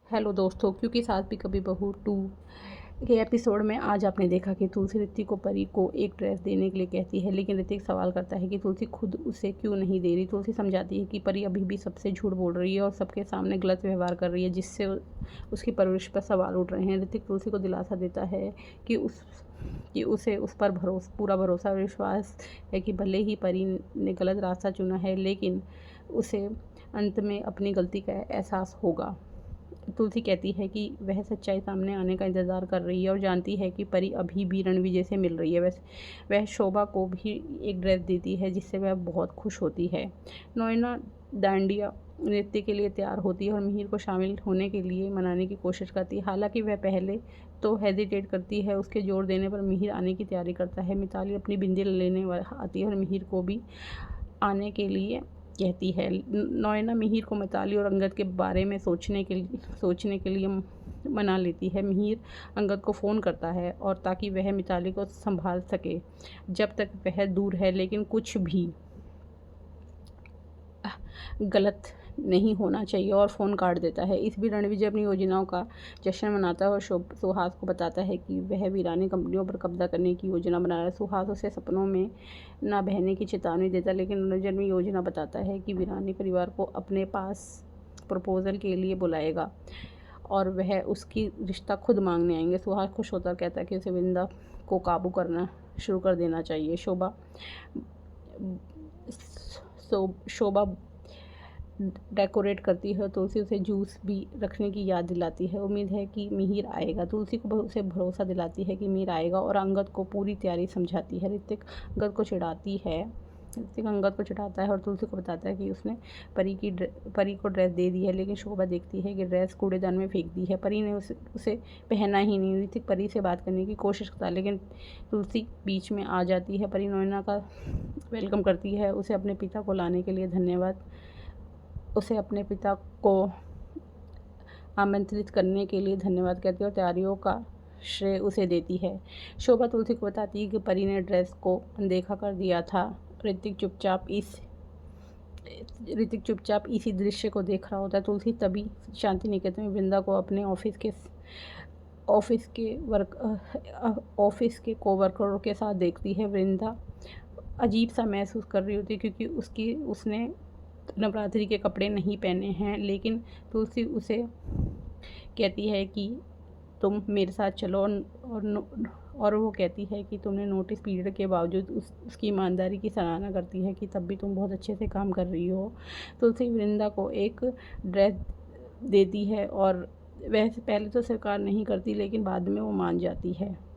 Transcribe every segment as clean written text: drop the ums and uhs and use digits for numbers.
Hello दोस्तों, क्योंकि सास भी कभी बहू 2 के एपिसोड में आज आपने देखा कि तुलसी ऋतिक को परी को एक ड्रेस देने के लिए कहती है, लेकिन ऋतिक सवाल करता है कि तुलसी खुद उसे क्यों नहीं दे रही। तुलसी समझाती है कि परी अभी भी सबसे झूठ बोल रही है और सबके सामने गलत व्यवहार कर रही है, जिससे उसकी परवरिश पर सवाल उठ रहे हैं। ऋतिक तुलसी को दिलासा देता है कि उसे उस पर पूरा भरोसा और विश्वास है कि भले ही परी ने गलत रास्ता चुना है, लेकिन उसे अंत में अपनी गलती का एहसास होगा। तुलसी कहती है कि वह सच्चाई सामने आने का इंतज़ार कर रही है और जानती है कि परी अभी भी रणविजय से मिल रही है। वह शोभा को भी एक ड्रेस देती है, जिससे वह बहुत खुश होती है। नोएना डांडिया नृत्य के लिए तैयार होती है और मिहिर को शामिल होने के लिए मनाने की कोशिश करती है। हालांकि वह पहले तो हेजिटेट करती है, उसके जोर देने पर मिहिर आने की तैयारी करता है। मिताली अपनी बिंदी लेने आती है और मिहिर को भी आने के लिए कहती है। नोएना मिहिर को मिताली और अंगद के बारे में सोचने के लिए मना लेती है। मिहिर अंगद को फ़ोन करता है और ताकि वह मिताली को संभाल सके जब तक वह दूर है, लेकिन कुछ भी गलत नहीं होना चाहिए और फ़ोन काट देता है। इस बीच रणविजय अपनी योजनाओं का जश्न मनाता है और सुहास को बताता है कि वह वीरानी कंपनियों पर कब्जा करने की योजना बना रहा है। सुहास उसे सपनों में ना बहने की चेतावनी देता, लेकिन रणविजय अपनी योजना बताता है कि वीरानी परिवार को अपने पास प्रपोजल के लिए बुलाएगा और वह उसकी रिश्ता खुद मांगने आएंगे। सुहास खुश होता कहता है कि उसे वृंदा को काबू करना शुरू कर देना चाहिए। शोभा डेकोरेट करती है। तुलसी उसे जूस भी रखने की याद दिलाती है। उम्मीद है कि मिहिर आएगा। तुलसी को उसे भरोसा दिलाती है कि मिहिर आएगा और अंगद को पूरी तैयारी समझाती है। ऋतिक अंगद को चिढ़ाता है और तुलसी को बताता है कि उसने परी को ड्रेस दे दी है, लेकिन शोभा देखती है कि ड्रेस कूड़ेदान में फेंक दी है। परी ने उसे पहना ही नहीं। ऋतिक परी से बात करने की कोशिश करता है, लेकिन तुलसी बीच में आ जाती है। परी नोएना का वेलकम करती है, उसे अपने पिता को आमंत्रित करने के लिए धन्यवाद कहती है और तैयारियों का श्रेय उसे देती है। शोभा तुलसी को बताती है कि परी ने ड्रेस को अनदेखा कर दिया था। ऋतिक चुपचाप इसी दृश्य को देख रहा होता है। तुलसी तभी शांति निकेतन में वृंदा को अपने ऑफिस के कोवर्करों के साथ देखती है। वृंदा अजीब सा महसूस कर रही होती है, क्योंकि उसने नवरात्रि के कपड़े नहीं पहने हैं, लेकिन तुलसी उसे कहती है कि तुम मेरे साथ चलो और वो कहती है कि तुमने नोटिस पीरियड के बावजूद उसकी ईमानदारी की सराहना करती है कि तब भी तुम बहुत अच्छे से काम कर रही हो। तुलसी वृंदा को एक ड्रेस देती है और वह पहले तो स्वीकार नहीं करती, लेकिन बाद में वो मान जाती है।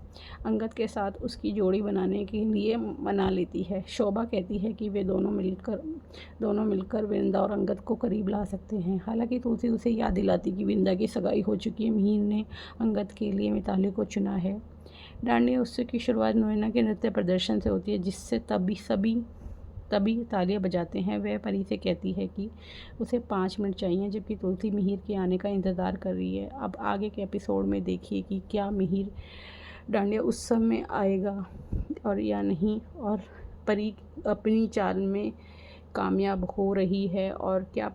अंगद के साथ उसकी जोड़ी बनाने के लिए मना लेती है। शोभा कहती है कि वे दोनों मिलकर वृंदा और अंगद को करीब ला सकते हैं। हालांकि तुलसी उसे याद दिलाती कि वृंदा की सगाई हो चुकी है। मिहिर ने अंगद के लिए मिताली को चुना है। डांडिया उत्सव की शुरुआत नोएना के नृत्य प्रदर्शन से होती है, जिससे तभी तालियां बजाते हैं। वह परी से कहती है कि उसे 5 मिनट चाहिए, जबकि तुलसी मिहिर के आने का इंतज़ार कर रही है। अब आगे के एपिसोड में देखिए कि क्या मिहिर डांडिया उत्सव में आएगा और या नहीं, और परी अपनी चाल में कामयाब हो रही है, और क्या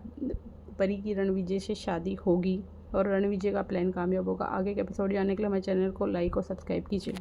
परी की रणविजय से शादी होगी और रणविजय का प्लान कामयाब होगा। आगे के एपिसोड जानने के लिए हमारे चैनल को लाइक और सब्सक्राइब कीजिए।